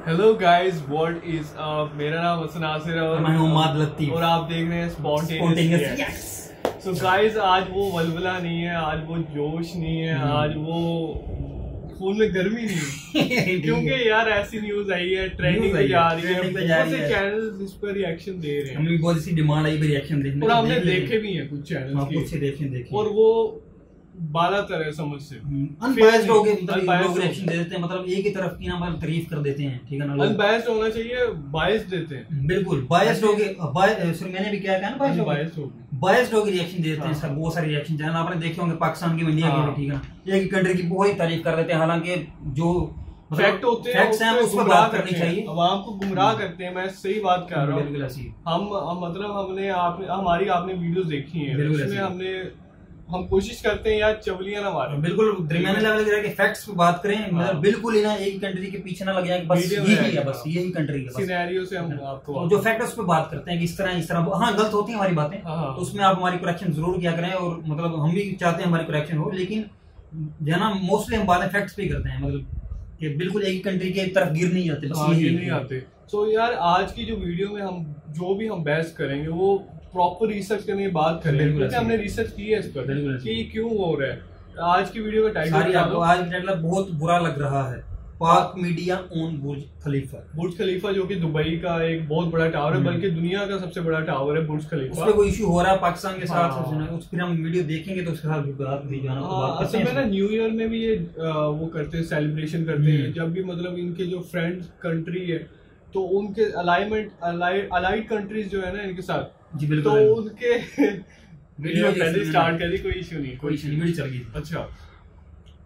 Hello guys, what is up. मेरा नाम हसन आसिर है और मैं उम्माद लतीफ और आप देख रहे हैं स्पॉन्टेनियस। सो गाइस, आज वो वलवला नहीं है, आज वो जोश नहीं है, आज वो खून में गर्मी नहीं है क्योंकि यार ऐसी न्यूज आई है, ट्रेंडिंग पे जा रही है, बहुत से चैनल्स इस पर रिएक्शन दे रहे हैं। हमें भी बहुत सी डिमांड आई रिएक्शन देखने और हमने देखे भी हैं कुछ चैनल्स के, और वो बाला तरह समझ से अनबायस्ड हो गए, लोग रिएक्शन दे देते हैं, मतलब एक ही तरफ की ना मतलब तारीफ कर देते हैं, ठीक है ना। अनबायस्ड होना चाहिए, बायस देते हैं, बिल्कुल बायस्ड हो गए। सर मैंने भी क्या कहा ना, बायस्ड हो गए रिएक्शन दे देते हैं। सब बहुत सारे रिएक्शन चैनल आपने देखे होंगे, पाकिस्तान की, इंडिया की, ठीक है ना। एक कंट्री की बहुत ही तारीफ कर देते हैं, हालांकि जो फैक्ट होते हैं फैक्ट्स हैं उस पर बात करनी चाहिए, आवाम को गुमराह करते हैं। मैं सही बात कर रहा हूँ। बिल्कुल ऐसी हम मतलब आपने वीडियोस देखी हैं, उसमें हम कोशिश करते हैं यार चवलियां ना मारें, बिल्कुल दरमियाने लेवल के रह फैक्ट्स पे बात करें, मतलब बिल्कुल ही ना एक कंट्री के पीछे ना लग जाए, बस यही है, बस यही कंट्री है, सिनेरियो से हम आपको जो फैक्ट उस पे बात करते हैं कि इस तरह हाँ गलत होती है हमारी बातें, तो उसमें आप हमारी करेक्शन जरूर किया करें, और मतलब हम भी चाहते हैं हमारी करेक्शन हो, लेकिन जो है ना मोस्टली हम बातें फैक्ट्स पे करते हैं, मतलब कि बिल्कुल एक कंट्री की तरफ गिर नहीं जाते, बस गिर नहीं आते। तो यार आज की जो वीडियो में हम जो भी हम बहस करेंगे वो प्रॉपर रिसर्च करने की बात करें, क्योंकि हमने रिसर्च की है इस पर कि ये क्यों हो रहा है। आज की वीडियो का टाइटल आज टाइटल बहुत बुरा लग रहा है, पाक मीडिया ऑन बुर्ज खलीफा, जो कि दुबई का एक बहुत बड़ा टावर है, बल्कि दुनिया का सबसे बड़ा टावर है बुर्ज खलीफा। उसमें कोई इशू हो रहा है पाकिस्तान के साथ, फिर हम वीडियो देखेंगे तो उसके साथ भी बात भी जाना। असल में ना न्यू ईयर में भी ये वो करते हैं, सेलिब्रेशन करते हैं, जब भी मतलब इनके जो फ्रेंड कंट्री है तो उनके अलाइड कंट्रीज जो है ना इनके साथ, तो उनके वीडियो पहले स्टार्ट कर दी, कोई इशू नहीं, कोई इशू नहीं चल गई। अच्छा,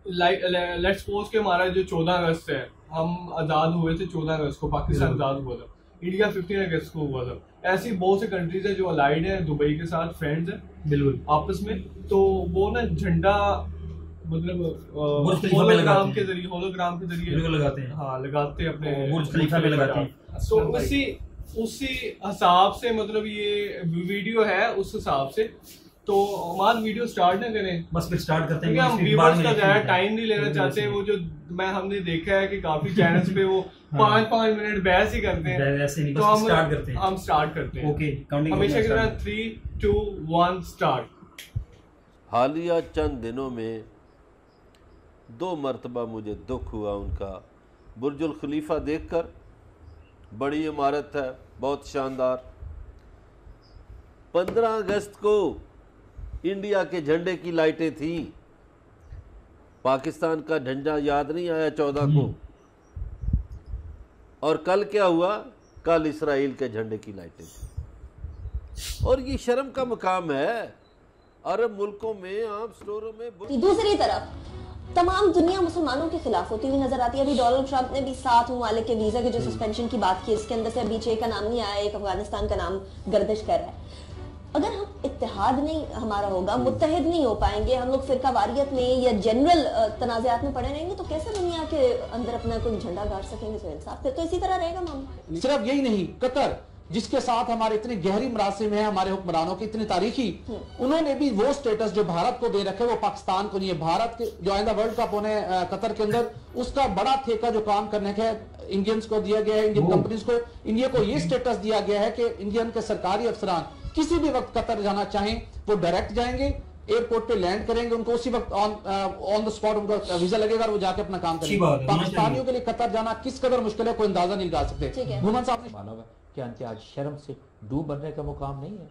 लेट्स सपोज के हमारा जो 14 अगस्त है, हम आजाद हुए थे 14 अगस्त को, पाकिस्तान आजाद हुआ था, इंडिया 15 अगस्त को हुआ था। ऐसी बहुत से कंट्रीज है जो अलाइड है दुबई के साथ, फ्रेंड्स है बिल्कुल आपस में, तो वो ना झंडा मतलब होलोग्राम के जरिए लगाते हैं, हाँ लगाते हैं अपने बुर्ज खलीफा पे लगाते हैं। तो उसी हिसाब से मतलब ये वीडियो है, उस हिसाब से। तो हमारा वीडियो स्टार्ट ना करें, बस फिर स्टार्ट करते हैं, हम व्यूअर्स का ज्यादा टाइम नहीं लेना चाहते। वो जो हमने देखा है कि काफी चैनल्स पे वो 5-5 मिनट बहस ही करते हैं, तो हम स्टार्ट करते हैं। ओके, हमेशा की तरह 3, 2, 1 स्टार्ट। हालिया चंद दिनों में 2 मरतबा मुझे दुख हुआ उनका। बुर्जुल खलीफा देखकर, बड़ी इमारत है, बहुत शानदार। 15 अगस्त को इंडिया के झंडे की लाइटें थी, पाकिस्तान का झंडा याद नहीं आया 14 को। और कल क्या हुआ, कल इसराइल के झंडे की लाइटें थी। और ये शर्म का मकाम है, अरब मुल्कों में आम स्टोरों में। दूसरी तरफ तमाम दुनिया मुसलमानों के खिलाफ होती हुई नजर आती है। अभी डोनाल्ड ट्रंप ने भी 7 ममालिक के वीजा के जो सस्पेंशन की बात की, इसके अंदर से अभी 6 का नाम नहीं आया, एक अफगानिस्तान का नाम गर्दिश कर रहा है। अगर हम इत्तेहाद नहीं हमारा होगा, मुत्तहिद नहीं हो पाएंगे, हम लोग फिरकावारियत में या जनरल तनाज़ात में पड़े रहेंगे, तो कैसे दुनिया के अंदर अपना कोई झंडा गाड़ सकेंगे? तो इंसाफ, फिर तो इसी तरह रहेगा मामला। सिर्फ यही नहीं, कतर जिसके साथ हमारे इतनी गहरी मरासिम है, हमारे हुक्मरानों की इतनी तारीखी, उन्होंने भी वो स्टेटस जो भारत को दे रखे वो पाकिस्तान को नहीं है। भारत के जो आइंदा वर्ल्ड कप होने कतर के अंदर, उसका बड़ा ठेका जो काम करने का इंडियंस को दिया गया है, इंडियन कंपनीज को, इंडिया को ये स्टेटस दिया गया है कि इंडियन के सरकारी अफसरान किसी भी वक्त कतर जाना चाहें वो डायरेक्ट जाएंगे, एयरपोर्ट पे लैंड करेंगे, उनको उसी वक्त ऑन द स्पॉट उनका वीजा लगेगा और वो जाके अपना काम करेंगे। पाकिस्तानियों के लिए कतर जाना किस कदर मुश्किल है, कोई अंदाजा नहीं लगा सकते। घुमन साहब ने माना क्या आज शर्म से डूब बनने का मुकाम नहीं है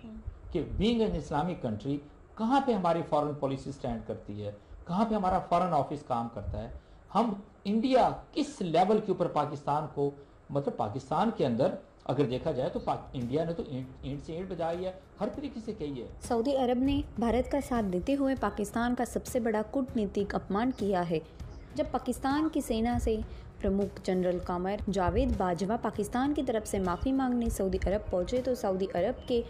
कि बीइंग एन इस्लामिक कंट्री कहाँ पे हमारी फॉरेन पॉलिसी स्टैंड करती है, कहाँ पे हमारा फॉरेन ऑफिस काम करता है। हम इंडिया किस लेवल के ऊपर पाकिस्तान को, मतलब पाकिस्तान के अंदर अगर देखा जाए तो इंडिया ने तो ईंट से ईंट बजाई है, हर तरीके से कही है। सऊदी अरब ने भारत का साथ देते हुए पाकिस्तान का सबसे बड़ा कूटनीतिक अपमान किया है। जब पाकिस्तान की सेना से प्रमुख जनरल कामर जावेद बाजवा पाकिस्तान की तरफ से माफ़ी मांगने सऊदी अरब पहुंचे, तो सऊदी अरब के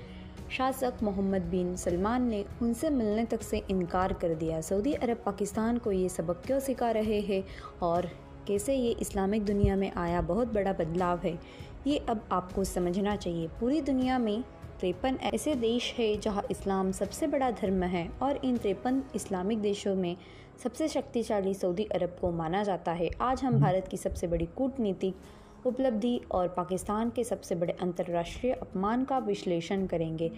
शासक मोहम्मद बिन सलमान ने उनसे मिलने तक से इनकार कर दिया। सऊदी अरब पाकिस्तान को ये सबक क्यों सिखा रहे हैं और कैसे ये इस्लामिक दुनिया में आया बहुत बड़ा बदलाव है, ये अब आपको समझना चाहिए। पूरी दुनिया में 53 ऐसे देश है जहां इस्लाम सबसे बड़ा धर्म है और इन 53 इस्लामिक देशों में सबसे शक्तिशाली सऊदी अरब को माना जाता है। आज हम भारत की सबसे बड़ी कूटनीतिक उपलब्धि और पाकिस्तान के सबसे बड़े अंतर्राष्ट्रीय अपमान का विश्लेषण करेंगे।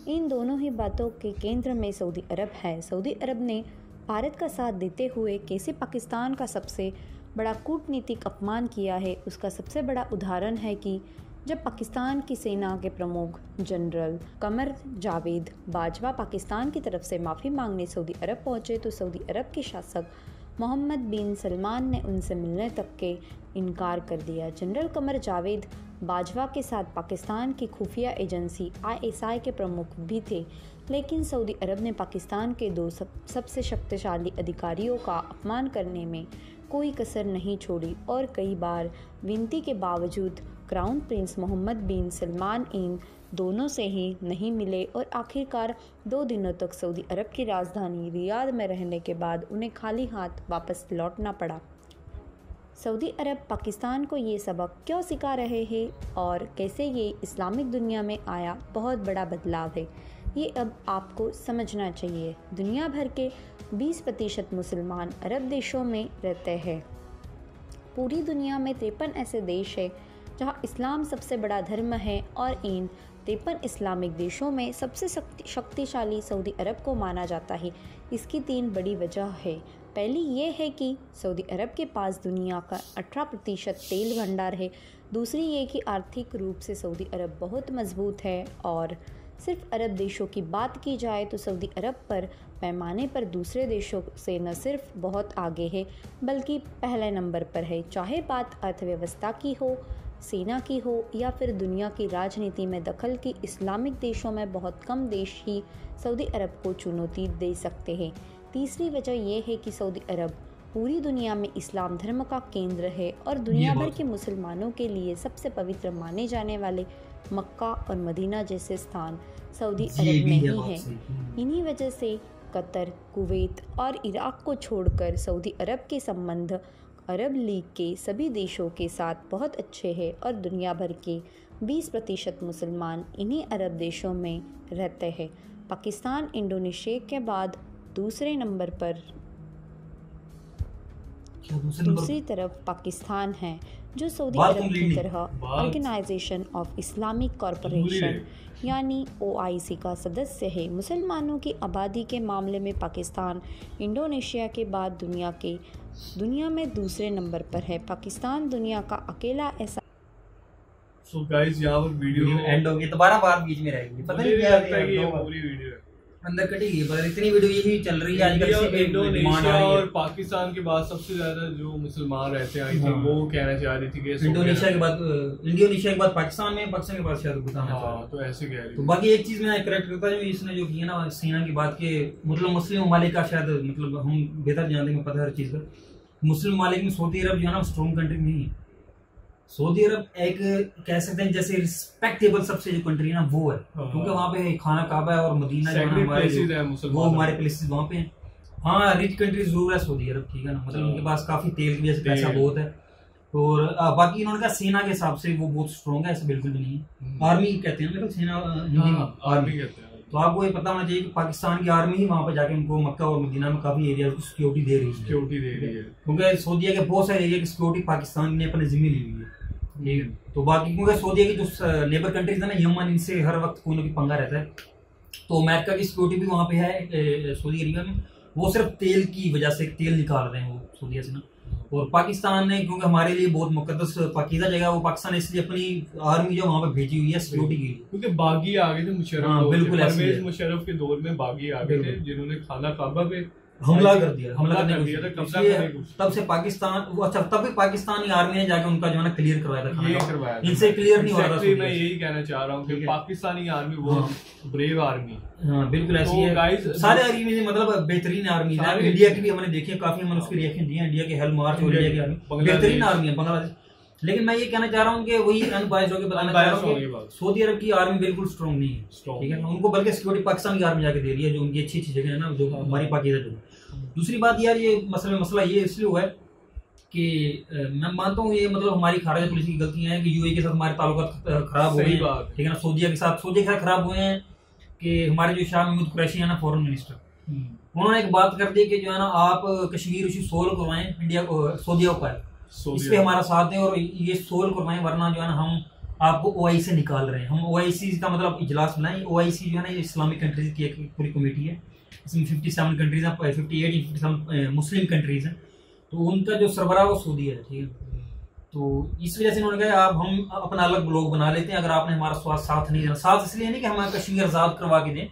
इन दोनों ही बातों के केंद्र में सऊदी अरब है। सऊदी अरब ने भारत का साथ देते हुए कैसे पाकिस्तान का सबसे बड़ा कूटनीतिक अपमान किया है, उसका सबसे बड़ा उदाहरण है कि जब पाकिस्तान की सेना के प्रमुख जनरल कमर जावेद बाजवा पाकिस्तान की तरफ से माफ़ी मांगने सऊदी अरब पहुंचे तो सऊदी अरब के शासक मोहम्मद बिन सलमान ने उनसे मिलने तक के इनकार कर दिया। जनरल कमर जावेद बाजवा के साथ पाकिस्तान की खुफिया एजेंसी ISI के प्रमुख भी थे, लेकिन सऊदी अरब ने पाकिस्तान के दो सबसे शक्तिशाली अधिकारियों का अपमान करने में कोई कसर नहीं छोड़ी और कई बार विनती के बावजूद क्राउन प्रिंस मोहम्मद बिन सलमान इन दोनों से ही नहीं मिले और आखिरकार 2 दिनों तक सऊदी अरब की राजधानी रियाद में रहने के बाद उन्हें खाली हाथ वापस लौटना पड़ा। सऊदी अरब पाकिस्तान को ये सबक क्यों सिखा रहे हैं और कैसे ये इस्लामिक दुनिया में आया बहुत बड़ा बदलाव है, ये अब आपको समझना चाहिए। दुनिया भर के 20% मुसलमान अरब देशों में रहते हैं। पूरी दुनिया में 53 ऐसे देश हैं जहां इस्लाम सबसे बड़ा धर्म है और इन 53 इस्लामिक देशों में सबसे शक्तिशाली सऊदी अरब को माना जाता है। इसकी 3 बड़ी वजह है। पहली ये है कि सऊदी अरब के पास दुनिया का 18% तेल भंडार है। दूसरी ये कि आर्थिक रूप से सऊदी अरब बहुत मजबूत है और सिर्फ अरब देशों की बात की जाए तो सऊदी अरब पर पैमाने पर दूसरे देशों से न सिर्फ बहुत आगे है बल्कि पहले नंबर पर है। चाहे बात अर्थव्यवस्था की हो, सेना की हो या फिर दुनिया की राजनीति में दखल की, इस्लामिक देशों में बहुत कम देश ही सऊदी अरब को चुनौती दे सकते हैं। तीसरी वजह यह है कि सऊदी अरब पूरी दुनिया में इस्लाम धर्म का केंद्र है और दुनिया भर के मुसलमानों के लिए सबसे पवित्र माने जाने वाले मक्का और मदीना जैसे स्थान सऊदी अरब में ही है। इन्हीं वजह से कतर, कुवैत और इराक को छोड़कर सऊदी अरब के संबंध अरब लीग के सभी देशों के साथ बहुत अच्छे हैं और दुनिया भर के 20% मुसलमान इन्हीं अरब देशों में रहते हैं। पाकिस्तान इंडोनेशिया के बाद दूसरे नंबर पर दूसरी तरफ पाकिस्तान है जो सऊदी अरब की तरह ऑर्गेनाइजेशन ऑफ इस्लामिक कॉरपोरेशन यानी OIC का सदस्य है। मुसलमानों की आबादी के मामले में पाकिस्तान इंडोनेशिया के बाद दुनिया में दूसरे नंबर पर है। पाकिस्तान दुनिया का अकेला ऐसा गाइस यहाँ पर वीडियो एंड हो गई, दोबारा बात बीच में रहेगी, पता नहीं क्या ये पूरी वीडियो अंदर कटेगी, पर इतनी वीडियो यही चल रही है आजकल। इंडोनेशिया और पाकिस्तान के बाद सबसे ज्यादा जो मुसलमान रहते हैं, आई थिंक वो कहना चाह रही थी कि इंडोनेशिया के बाद पाकिस्तान में, पाकिस्तान के बाद शायद बताना। हाँ, तो ऐसे कह रही। तो बाकी एक चीज मैं करेक्ट करता हूं, इसने जो किया ना सेना की बात के, मतलब मुस्लिम ममालिक का शायद मतलब हम बेहतर जानते हैं, पता हर चीज का। मुस्लिम ममालिक में सऊदी अरब जो है ना स्ट्रॉन्ग कंट्री नहीं है। सऊदी अरब एक कह सकते हैं जैसे रिस्पेक्टेबल सबसे जो कंट्री है ना वो है, क्योंकि वहाँ पे खाना काबा है और मदीना जो हमारे प्लेसेस वहाँ पे हैं। हाँ, रिच कंट्री जरूर है सऊदी अरब, ठीक है ना, मतलब उनके पास काफी तेल की वजह से पैसा बहुत है। और बाकी इन्होंने कहा सेना के हिसाब से वो बहुत स्ट्रॉन्ग है, ऐसा बिल्कुल भी नहीं है। आर्मी कहते हैं, मतलब सेना आर्मी कहते हैं। तो आपको ये पता होना चाहिए कि पाकिस्तान की आर्मी ही वहाँ पे जाके उनको मक्का और मदीना में काफी एरिया की सिक्योरिटी दे रही है, क्योंकि सऊदी के बहुत सारे एरिया की सिक्योरिटी पाकिस्तान ने अपने जिम्मे ली हुई है, ठीक है। तो बाकी क्योंकि सऊदी की जो नेबर कंट्रीज है ना, यमन, इनसे हर वक्त कोई ना कोई पंगा रहता है। तो अमेरिका की सिक्योरिटी भी वहाँ पे है सऊदी अरेबिया में। वो सिर्फ तेल की वजह से तेल निकाल रहे हैं वो सऊदी से ना। और पाकिस्तान ने, क्योंकि हमारे लिए बहुत मुकद्दस पाकीज़ा जगह, वो पाकिस्तान इसलिए अपनी आर्मी जो वहाँ पे भेजी हुई है सिक्योरिटी के लिए, क्योंकि बागी आ गए थे मुशर्रफ, बिल्कुल परवेज मुशर्रफ के दौर में बागी आ गए थे जिन्होंने खाना काबा पे हमला कर दिया था। तब से पाकिस्तान वो, अच्छा तब भी पाकिस्तानी आर्मी ने जाके उनका जो है ना क्लियर करवाया था, इनसे क्लियर नहीं हो रहा था। मैं यही कहना चाह रहा हूँ कि पाकिस्तानी आर्मी बहुत ब्रेव आर्मी, हाँ बिल्कुल ऐसी है। सारे आर्मी में मतलब बेहतरीन आर्मी है। इंडिया की भी हमने देखी है, काफी हमने उसकी रिएक्शन दिए। इंडिया के हेल्थ मार्च और इंडिया की आर्मी बेहतरीन आर्मी है, बांग्लादेश। लेकिन मैं ये कहना चाह रहा हूँ कि वही अनबायस्ड होकर बताना चाह रहा हूँ कि सऊदी अरब की आर्मी बिल्कुल स्ट्रॉन्ग नहीं है, ठीक है। उनको बल्कि सिक्योरिटी पाकिस्तान की आर्मी जाके दे रही है, जो उनकी अच्छी अच्छी जगह है ना, जो हमारी पाकिस्तान जगह। दूसरी बात यार, ये मसला ये इसलिए हुआ है कि मैं मानता हूँ ये मतलब हमारी खारजा पॉलिसी की गलतियां हैं कि यूएई के साथ हमारे ताल्लुकात खराब हुए हैं, ठीक है ना। सऊदी के साथ खराब हुए हैं कि हमारे जो शाह महमूद कुरैशी है ना, फॉरेन मिनिस्टर, उन्होंने एक बात कर दी कि जो है ना आप कश्मीर इशू सोल्व करवाएं, इंडिया को सऊदी को पाए। इस पे हमारा साथ दें और ये सोल्व करवाएं, वरना जो है ना हम आपको OIC से निकाल रहे हैं। हम OIC का मतलब इजलास बनाए। OIC जो है ना इस्लामिक कंट्रीज की एक पूरी कमेटी है, इसमें 57 कंट्रीज हैं, 57 मुस्लिम कंट्रीज हैं, तो उनका जो सरबराह वो सऊदी है, ठीक है। तो इस वजह से उन्होंने कहा आप हम अपना अलग ब्लॉग बना लेते हैं, अगर आपने हमारा साथ नहीं देना। साथ इसलिए नहीं कि हम कश्मीर आजाद करवा के दें,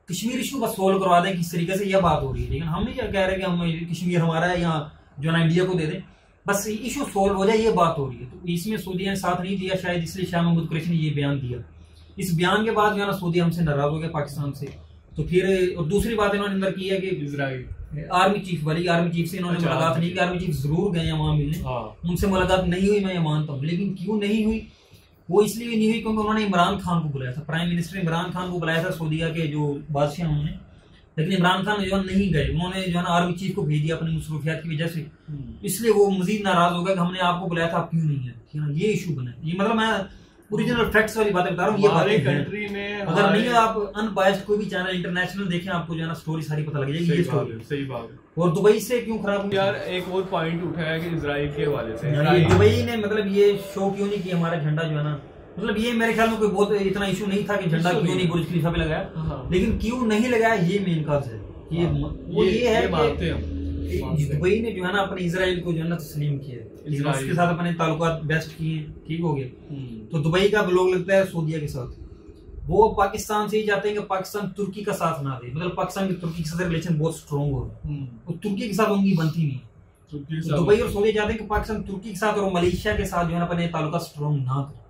कश्मीर इशू का सोल्व करवा दें, किस तरीके से यह बात हो रही है, लेकिन हम नहीं कह रहे कि हम कश्मीर हमारा है या जो ना इंडिया को दे दें, बस इशू सोल्व हो जाए, ये बात हो रही है। तो इसमें सऊदी ने साथ नहीं दिया, शायद इसलिए शाह महमूद कुरैशी ने ये बयान दिया। इस बयान के बाद जो है ना सऊदी हमसे नाराज हो गया, पाकिस्तान से। तो फिर और दूसरी बात इन्होंने अंदर की है कि इजराइल आर्मी चीफ से इन्होंने मुलाकात नहीं की। आर्मी चीफ जरूर गए वहां मिलने, उनसे मुलाकात नहीं हुई, मैं ये मानता हूँ, लेकिन क्यों नहीं हुई वो इसलिए नहीं हुई क्योंकि उन्होंने इमरान खान को बुलाया था, प्राइम मिनिस्टर इमरान खान को बुलाया था सऊदीया के जो बादशाह उन्होंने, लेकिन इमरान खान जो नहीं गए, उन्होंने जो है ना आर्मी चीफ को भेज दिया अपनी मसरूफियात की वजह से। इसलिए वो मजीद नाराज हो गया कि हमने आपको बुलाया था, आप क्यों नहीं है, ठीक है ना। ये इशू बना, ये मतलब मैं ओरिजिनल फैक्ट्स वाली बातें बता रहा हूँ। ये बातें कंट्री में अगर नहीं आप अनबायस्ड कोई भी चैनल इंटरनेशनल देखें, आपको जो है ना स्टोरी सारी पता लग जाएगी। ये स्टोरी सही बात है। और दुबई से क्यों खराब हुई यार, एक और पॉइंट उठाया कि इजराइल के हवाले से दुबई ने मतलब ये शो क्यों नहीं किया, हमारा झंडा जो है ना, मतलब ये मेरे ख्याल में कोई बहुत इतना इशू नहीं था कि झंडा क्यों नहीं बुर्ज खलीफा पे लगाया, लेकिन क्यों नहीं लगाया ये मेन काज है। ये है दुबई ने जो है ना अपने इजराइल को जो है ना तस्लीम किया, उसके साथ अपने ताल्लुकात बेस्ट किए, ठीक हो गया। तो दुबई का ब्लॉग लगता है सऊदीया के साथ, वो पाकिस्तान से ही चाहते हैं कि पाकिस्तान तुर्की का साथ ना दे, मतलब पाकिस्तान की तुर्की के साथ रिलेशन बहुत स्ट्रॉन्ग हो रहा है, और तुर्की के साथ उनकी बनती नहीं। तो दुबई और सऊदीया चाहते हैं कि पाकिस्तान तुर्की के साथ और मलेशिया के साथ जो है ना अपने ताल्लुकात स्ट्रॉन्ग ना करे,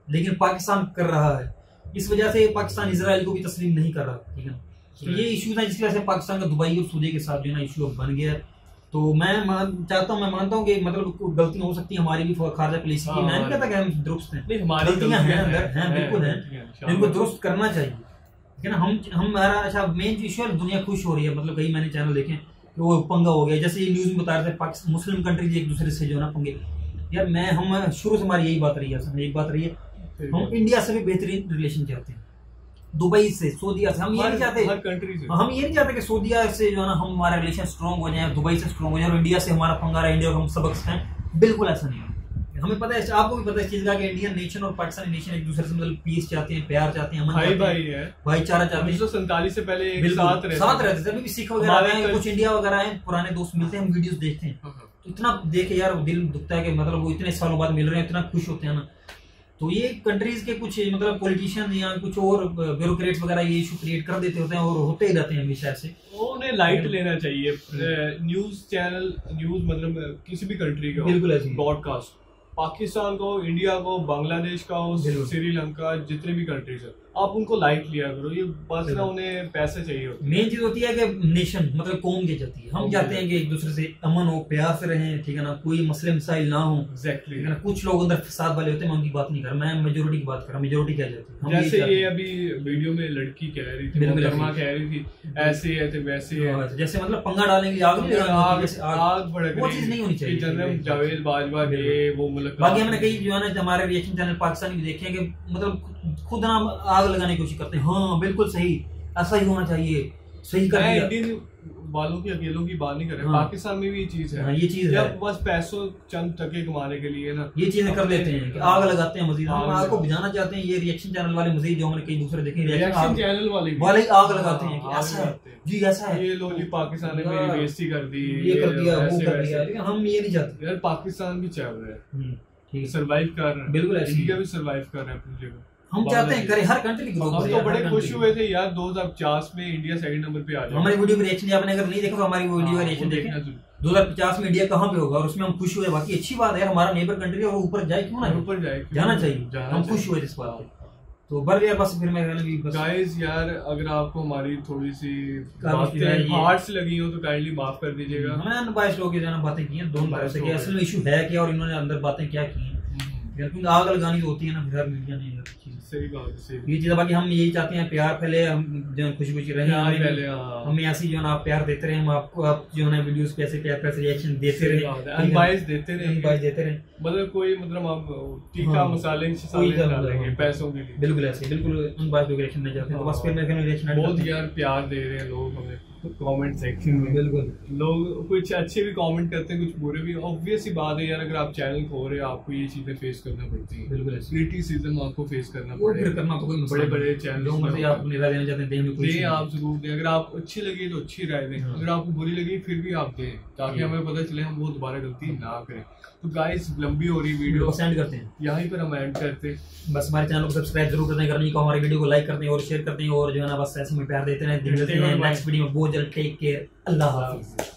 लेकिन पाकिस्तान कर रहा है। इस वजह से पाकिस्तान इजराइल को भी तस्लीम नहीं कर रहा, ठीक है। तो ये इशू था जिसकी वजह से पाकिस्तान का दुबई और सऊदी के साथ जो है ना इशू बन गया। तो मैं मानता हूँ कि मतलब गलतियां हो सकती है हमारी भी खारजा पुलिस की, मैं नहीं कहता कि हम दुरुस्त हैं, गलतियां हैं अंदर हैं, बिल्कुल हैं, इनको दुरुस्त करना चाहिए, ठीक है ना। हम हमारा अच्छा मेन जो इशू है, दुनिया खुश हो रही है, मतलब कई मैंने चैनल देखे कि वो पंगा हो गया, जैसे ये न्यूज में बता रहे थे मुस्लिम कंट्रीज एक दूसरे से जो है ना पंगे। यार हम शुरू से हमारी यही बात रही है, एक बात रही है, हम इंडिया से भी बेहतरीन रिलेशन चाहते हैं, दुबई से, सऊदीया से। हम ये नहीं चाहते, हम ये नहीं चाहते कि सऊदीया से जो है ना हम हमारा रिलेशन स्ट्रॉन्ग हो जाए, दुबई से स्ट्रॉन्ग हो जाए और इंडिया से हमारा पंगा रहा, इंडिया को हम सबक सिखाएं, बिल्कुल ऐसा नहीं है। हमें पता है, आपको भी पता है इस चीज का कि इंडियन नेशन और पाकिस्तानी नेशन एक दूसरे से मतलब पीस चाहते हैं, प्यार चाहते हैं, भाईचारा चाहते हैं। 1947 से पहले साथ रहते थे। अभी भी सिख वगैरह हैं, कुछ इंडिया वगैरह हैं, पुराने दोस्त मिलते हैं, हम वीडियोस देखते हैं, तो इतना देखे यार दिल दुखता है कि मतलब वो इतने सालों बाद मिल रहे हैं, इतना खुश होते हैं ना। तो ये कंट्रीज के कुछ मतलब पॉलिटिशियन या कुछ और ब्यूरोक्रेट्स वगैरह ये इशू क्रिएट कर देते होते हैं और होते ही रहते हैं हमेशा से। उन्हें लाइट लेना चाहिए न्यूज चैनल, न्यूज मतलब किसी भी कंट्री का बिल्कुल ऐसे ब्रॉडकास्ट, पाकिस्तान को, इंडिया को, बांग्लादेश का हो, श्रीलंका, जितने भी कंट्रीज है, आप उनको लाइट लिया करो। ये बस ना उन्हें पैसे चाहिए होते हैं। मेन चीज होती है कि नेशन मतलब कौम की जाती है, हम चाहते हैं कि एक दूसरे से अमन हो, प्यार से रहें, ठीक है ना, कोई मसले मसाइल ना हो। एग्जैक्टली। कुछ लोग अंदर फसाद वाले होते हैं, मैं उनकी बात नहीं कर रहा, मैं मेजोरिटी की बात कर रहा हूँ। मेजोरिटी क्या जाती है, जैसे ये अभी वीडियो में लड़की कह रही थी, मोहतरमा कह रही थी ऐसे है तो वैसे है, जैसे मतलब पंगा डालेंगे, आग भड़क रही, वो चीज नहीं होनी चाहिए। जनरल जावेद बाजवा ये वो मतलब बाकी हमने कई जो है ना हमारे रिएक्शन चैनल पाकिस्तानी भी देखे हैं कि मतलब खुद ना आग लगाने की कोशिश करते हैं। हाँ बिल्कुल सही, ऐसा ही होना चाहिए, सही कर दिया। इंडियन वालों की अकेलों की बात नहीं कर रहे, पाकिस्तान में भी ये चीज है। ये चीज है, बस पैसों चंद टके कमाने के लिए ना ये चीजें कर लेते हैं कि आग लगाते हैं। मजीद हम आग को बुझाना चाहते हैं, ये रिएक्शन चैनल वाले मजीद जो हमने कई दूसरे देखे रिएक्शन चैनल वाले आग लगाते हैं कि ऐसा है जी, ऐसा है, ये लो जी पाकिस्तान ने मेरी बेइज्जती कर दी, ये कर दिया, वो कर दिया, लेकिन हम ये नहीं चाहते। यार पाकिस्तान भी चल रहा है, ठीक है, सर्वाइव कर रहे हैं, बिल्कुल इंडिया भी सर्वाइव कर रहे हैं अपनी जगह। हम चाहते हैं करे, हर कंट्री ग्रो करे। हम तो बड़े खुश हुए थे यार 2050 में इंडिया सेकंड नंबर पे आ जाए। हमारी वीडियो में रिएक्शन आपने अगर नहीं देखा तो हमारी वीडियो का रिएक्शन देखना, 2050 में इंडिया कहाँ पे होगा और उसमें हम खुश हुए। बाकी अच्छी बात है, हमारा नेबर कंट्री है, वो ऊपर जाए क्यों ना, ऊपर जाए, जाना चाहिए, हम खुश हुए इस बात पे। तो बर यार बस फिर मैं गाइस यार अगर आपको हमारी थोड़ी सी बातें हार्ड से लगी हो तो काइंडली माफ कर दीजिएगा। हमने अनबायस्ड लोग जो बातें की हैं दोनों तरफ से कि असल में इशू है क्या और इन्होंने अंदर बातें क्या की हैं, क्योंकि आग लगानी होती है ना फिर मीडिया नहीं करती। सही बात है, ये चीज। बाकी हम यही चाहते हैं प्यार फैले, हम जो खुशी खुशी रहे, हमें ऐसी जो ना आप प्यार देते रहे, हम आपको आप जो है वीडियोस पे ऐसे प्यार से रिएक्शन देते रहे, अनबायस्ड देते रहे, मतलब कोई मतलब आप तीखा मसाले डालेंगे पैसों के लिए, बिल्कुल ऐसे, बिल्कुल अनबायस्ड रिएक्शन नहीं चाहते। तो बस फिर मैं बहुत यार प्यार दे रहे हैं लोग हमें। कमेंट सेक्शन में। बिल्कुल, लोग कुछ अच्छे भी कमेंट करते हैं, कुछ बुरे भी। ऑब्वियस ही बात है यार, अगर आप चैनल खोल रहे हो आपको ये चीजें फेस करना पड़ती हैं। बिल्कुल क्रिटिसिज्म आपको फेस करना वो पड़ेगा। फिर करना तो कोई मसला बड़े बड़े नहीं। चैनल जो मर्जी आप अपनी राय देना चाहते हैं दें, कोई आप जरूर दें। अगर आप अच्छी लगी तो अच्छी राय दें, अगर आपको बुरी लगी फिर भी आप दें, ताकि हमें पता चले हम वो दोबारा गलती ना करें। तो गाइस लंबी हो रही वीडियो, सेंड करते हैं यहीं पर हम एंड करते हैं। बस हमारे चैनल को सब्सक्राइब जरूर करते हैं, करने को हमारी वीडियो को लाइक करते हैं और शेयर करते हैं, और जो है ना बस ऐसे में प्यार देते हैं। नेक्स्ट वीडियो में बहुत जल्द। टेक केयर, अल्लाह हाफिज़।